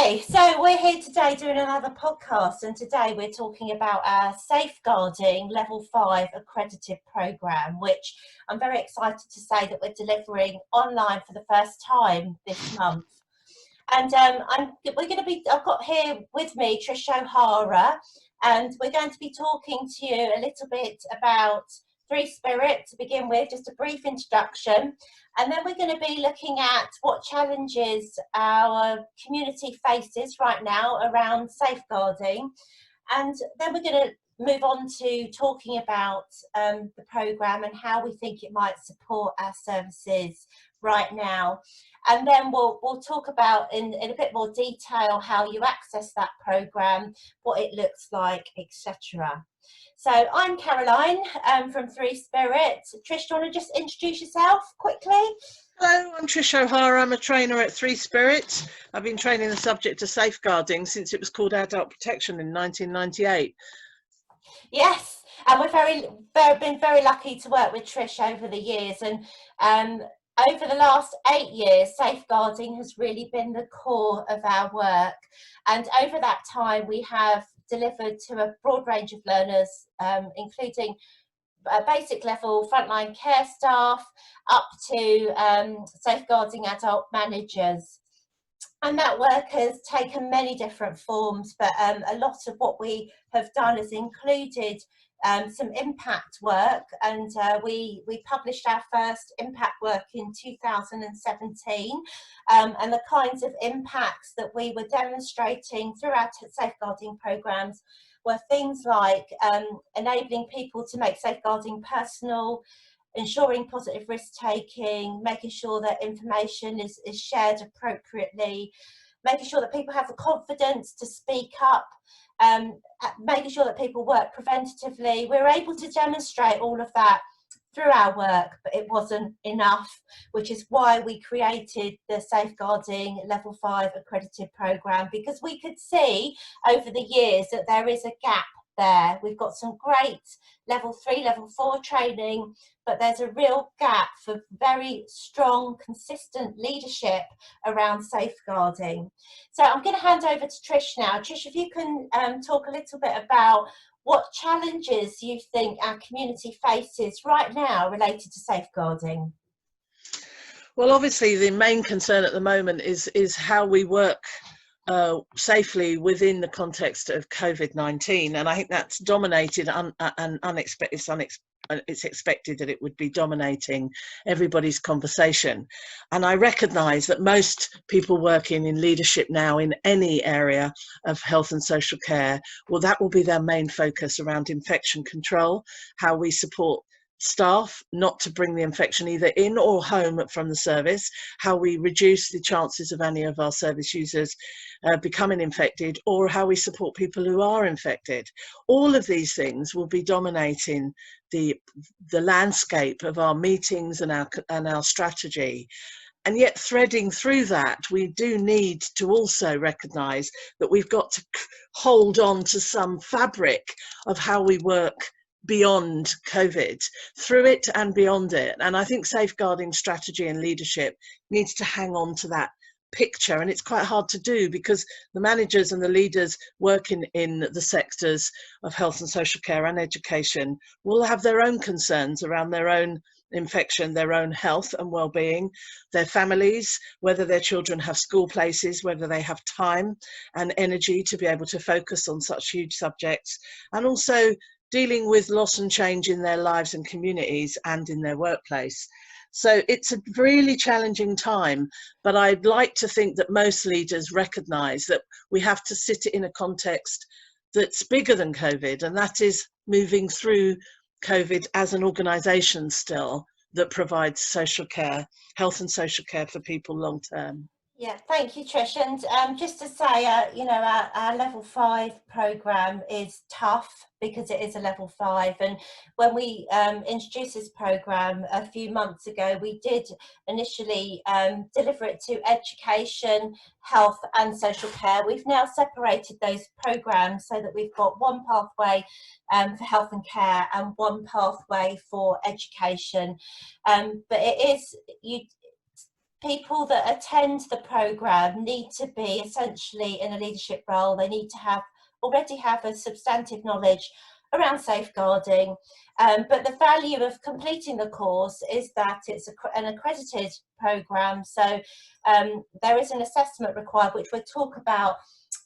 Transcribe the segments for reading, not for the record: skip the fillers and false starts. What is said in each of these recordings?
Okay, so we're here today doing another podcast, and today we're talking about our Safeguarding Level 5 Accredited programme, which I'm very excited to say that we're delivering online for the first time this month. And I've got here with me Trish O'Hara, and we're going to be talking to you a little bit about 3Spirit to begin with, just a brief introduction. And then we're going to be looking at what challenges our community faces right now around safeguarding. And then we're going to move on to talking about the programme and how we think it might support our services right now. And then we'll talk about in a bit more detail how you access that programme, what it looks like, etc. So I'm Caroline from 3Spirit. Trish, do you want to just introduce yourself quickly? Hello, I'm Trish O'Hara. I'm a trainer at 3Spirit. I've been training the subject of safeguarding since it was called Adult Protection in 1998. Yes, and we've been very lucky to work with Trish over the years, and over the last 8 years, safeguarding has really been the core of our work. And over that time, we have delivered to a broad range of learners, including basic level frontline care staff up to safeguarding adult managers. And that work has taken many different forms, but a lot of what we have done has included some impact work, and we published our first impact work in 2017, and the kinds of impacts that we were demonstrating through our safeguarding programs were things like enabling people to make safeguarding personal, ensuring positive risk-taking, making sure that information is shared appropriately, making sure that people have the confidence to speak up, making sure that people work preventatively. We were able to demonstrate all of that through our work, but it wasn't enough, which is why we created the Safeguarding Level 5 Accredited programme, because we could see over the years that there is a gap there. We've got some great level 3, level 4 training, but there's a real gap for very strong, consistent leadership around safeguarding. So I'm going to hand over to Trish now. Trish, if you can talk a little bit about what challenges you think our community faces right now related to safeguarding. Well, obviously the main concern at the moment is how we work safely within the context of COVID-19, and I think that's dominated it's expected that it would be dominating everybody's conversation. And I recognise that most people working in leadership now in any area of health and social care, well, that will be their main focus around infection control, how we support staff not to bring the infection either in or home from the service, how we reduce the chances of any of our service users becoming infected, or how we support people who are infected. All of these things will be dominating the landscape of our meetings and our strategy. And yet, threading through that, we do need to also recognise that we've got to hold on to some fabric of how we work beyond COVID, through it and beyond it. And I think safeguarding strategy and leadership needs to hang on to that picture, and it's quite hard to do because the managers and the leaders working in the sectors of health and social care and education will have their own concerns around their own infection, their own health and well-being, their families, whether their children have school places, whether they have time and energy to be able to focus on such huge subjects, and also dealing with loss and change in their lives and communities and in their workplace. So it's a really challenging time, but I'd like to think that most leaders recognise that we have to sit in a context that's bigger than COVID, and that is moving through COVID as an organisation still that provides social care, health and social care for people long term. Yeah, thank you, Trish. And just to say, our level 5 programme is tough because it is a level 5. And when we introduced this programme a few months ago, we did initially deliver it to education, health and social care. We've now separated those programmes so that we've got one pathway for health and care and one pathway for education. But it is, people that attend the programme need to be essentially in a leadership role. They need to already have a substantive knowledge around safeguarding, but the value of completing the course is that it's an accredited programme, so there is an assessment required, which we'll talk about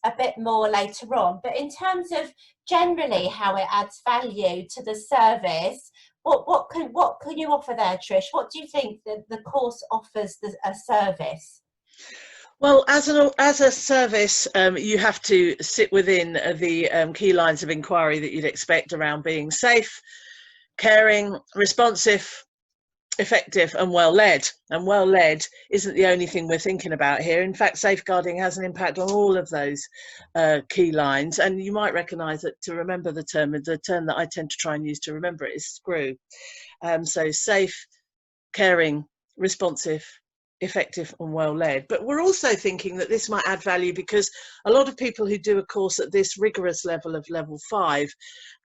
a bit more later on. But in terms of generally how it adds value to the service, what can you offer there, Trish? What do you think the course offers a service? Well, as a service, you have to sit within the key lines of inquiry that you'd expect around being safe, caring, responsive, effective and well-led. And well-led isn't the only thing we're thinking about here. In fact, safeguarding has an impact on all of those key lines. And you might recognise that to remember the term that I tend to try and use to remember it is SCREW. So safe, caring, responsive, effective and well-led. But we're also thinking that this might add value because a lot of people who do a course at this rigorous level of level 5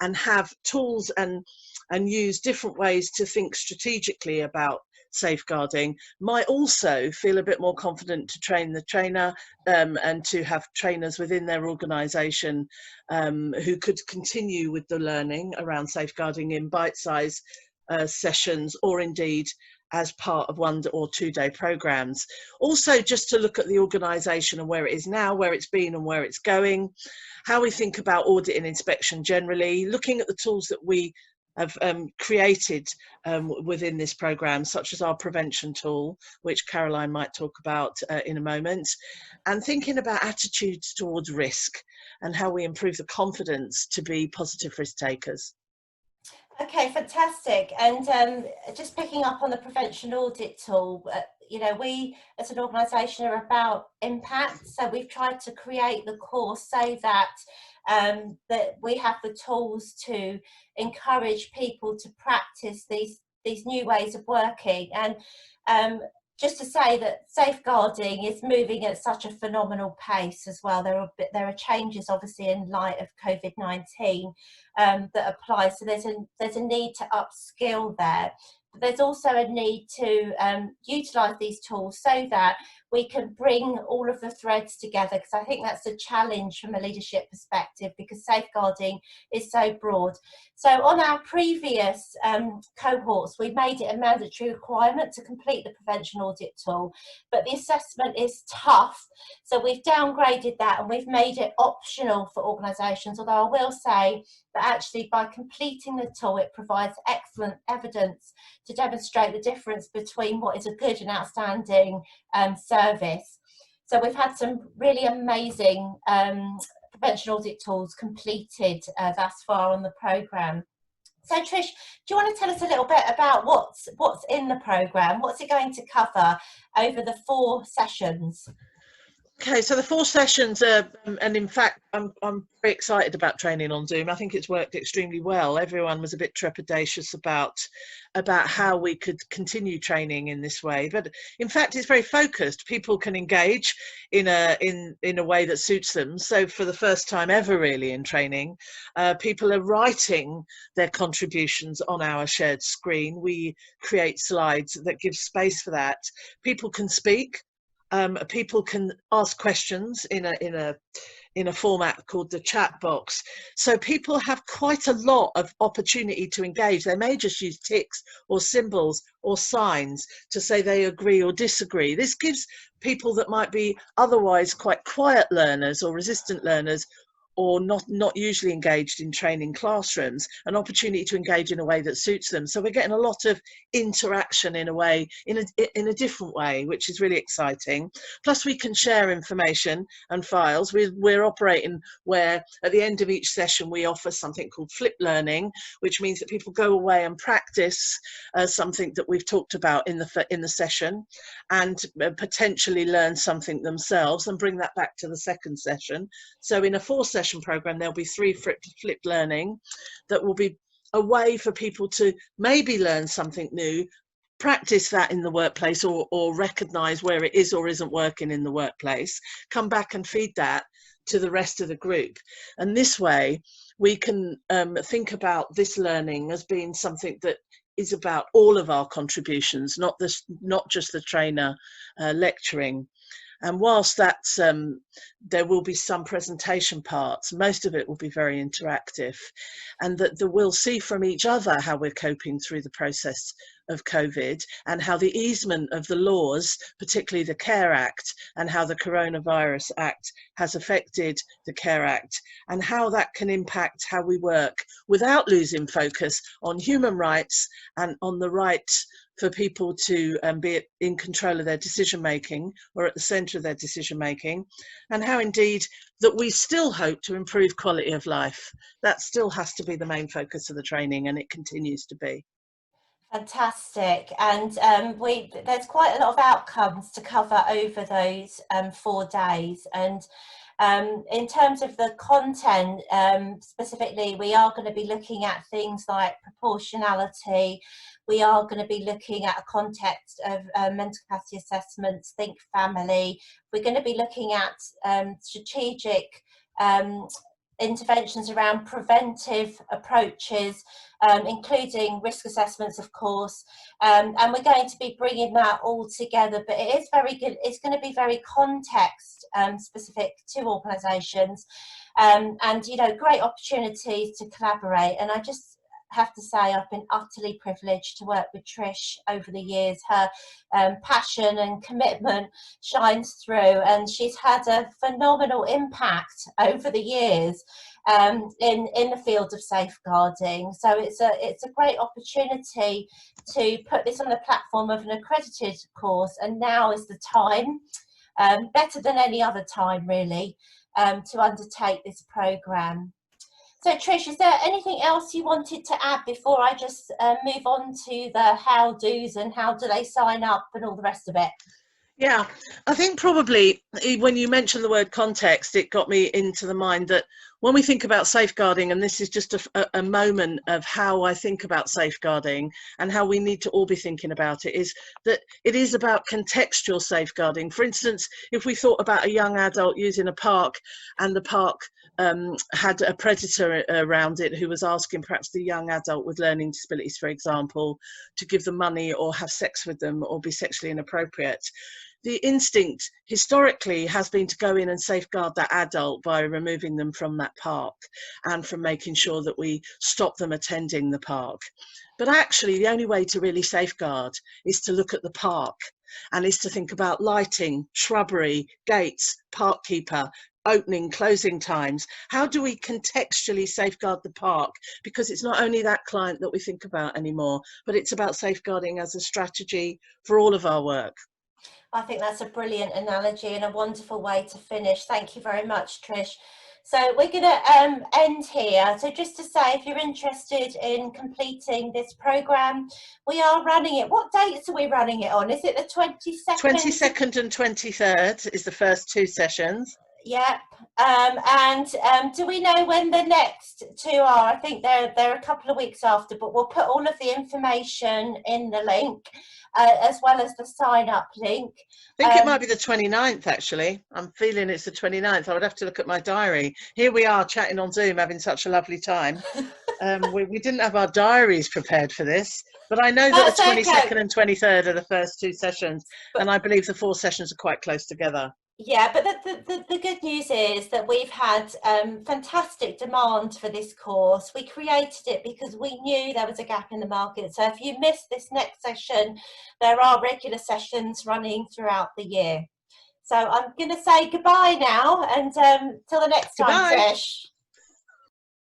and have tools and use different ways to think strategically about safeguarding might also feel a bit more confident to train the trainer and to have trainers within their organisation who could continue with the learning around safeguarding in bite-sized sessions, or indeed as part of 1 or 2 day programs. Also, just to look at the organisation and where it is now, where it's been and where it's going, how we think about audit and inspection generally, looking at the tools that we have created within this programme, such as our prevention tool, which Caroline might talk about in a moment, and thinking about attitudes towards risk and how we improve the confidence to be positive risk takers. Okay, fantastic. And just picking up on the prevention audit tool, you know, we as an organisation are about impact, so we've tried to create the course so that that we have the tools to encourage people to practice these new ways of working. And just to say that safeguarding is moving at such a phenomenal pace as well. There are changes obviously in light of COVID-19 that apply. So there's a need to upskill there. But there's also a need to utilise these tools so that we can bring all of the threads together, because I think that's a challenge from a leadership perspective, because safeguarding is so broad. So on our previous cohorts, we made it a mandatory requirement to complete the prevention audit tool, but the assessment is tough, so we've downgraded that and we've made it optional for organisations, although I will say that actually by completing the tool it provides excellent evidence to demonstrate the difference between what is a good and outstanding service. So we've had some really amazing prevention audit tools completed thus far on the programme. So Trish, do you want to tell us a little bit about what's in the programme? What's it going to cover over the 4 sessions? Okay, so the 4 sessions, and in fact, I'm very excited about training on Zoom. I think it's worked extremely well. Everyone was a bit trepidatious about how we could continue training in this way, but in fact, it's very focused. People can engage in a way that suits them. So for the first time ever, really, in training, people are writing their contributions on our shared screen. We create slides that give space for that. People can speak. People can ask questions in a format called the chat box. So people have quite a lot of opportunity to engage. They may just use ticks or symbols or signs to say they agree or disagree. This gives people that might be otherwise quite quiet learners or resistant learners, or not usually engaged in training classrooms, an opportunity to engage in a way that suits them. So we're getting a lot of interaction in a different way, which is really exciting. Plus we can share information and files. We're operating where at the end of each session we offer something called flip learning, which means that people go away and practice something that we've talked about in the session, and potentially learn something themselves and bring that back to the second session. So in a 4-session program, there'll be 3 flipped learning that will be a way for people to maybe learn something new, practice that in the workplace, or recognize where it is or isn't working in the workplace, come back and feed that to the rest of the group. And this way we can think about this learning as being something that is about all of our contributions, not just the trainer lecturing. And whilst that's, there will be some presentation parts, most of it will be very interactive, and that we'll see from each other how we're coping through the process of COVID, and how the easement of the laws, particularly the Care Act, and how the Coronavirus Act has affected the Care Act, and how that can impact how we work without losing focus on human rights and on the right for people to be in control of their decision making, or at the centre of their decision making, and how indeed that we still hope to improve quality of life. That still has to be the main focus of the training, and it continues to be. Fantastic. And there's quite a lot of outcomes to cover over those 4 days. And in terms of the content, specifically, we are going to be looking at things like proportionality. We are going to be looking at a context of mental capacity assessments, think family. We're going to be looking at strategic interventions around preventive approaches, including risk assessments, of course, and we're going to be bringing that all together. But it is very good. It's going to be very context specific to organisations, and great opportunities to collaborate. And I just have to say, I've been utterly privileged to work with Trish over the years. Her passion and commitment shines through, and she's had a phenomenal impact over the years in the field of safeguarding. So it's a great opportunity to put this on the platform of an accredited course, and now is the time, better than any other time really, to undertake this programme. So Trish, is there anything else you wanted to add before I just move on to the how-dos and how do they sign up and all the rest of it? Yeah, I think probably when you mentioned the word context, it got me into the mind that when we think about safeguarding, and this is just a moment of how I think about safeguarding and how we need to all be thinking about it, is that it is about contextual safeguarding. For instance, if we thought about a young adult using a park, and the park had a predator around it who was asking perhaps the young adult with learning disabilities, for example, to give them money or have sex with them or be sexually inappropriate, the instinct historically has been to go in and safeguard that adult by removing them from that park and from making sure that we stop them attending the park. But actually, the only way to really safeguard is to look at the park, and is to think about lighting, shrubbery, gates, park keeper, opening, closing times. How do we contextually safeguard the park? Because it's not only that client that we think about anymore, but it's about safeguarding as a strategy for all of our work. I think that's a brilliant analogy and a wonderful way to finish. Thank you very much, Trish. So we're going to end here. So just to say, if you're interested in completing this programme, we are running it. What dates are we running it on? Is it the 22nd? 22nd and 23rd is the first 2 sessions. Yep. Do we know when the next 2 are? I think they're a couple of weeks after, but we'll put all of the information in the link, as well as the sign up link. I think it might be the 29th, actually. I'm feeling it's the 29th. I would have to look at my diary. Here we are chatting on Zoom, having such a lovely time. We didn't have our diaries prepared for this, but I know that the 22nd and 23rd are the first 2 sessions, and I believe the 4 sessions are quite close together. Yeah, but the good news is that we've had fantastic demand for this course. We created it because we knew there was a gap in the market. So if you missed this next session, there are regular sessions running throughout the year. So I'm going to say goodbye now, and till the next time, Trish.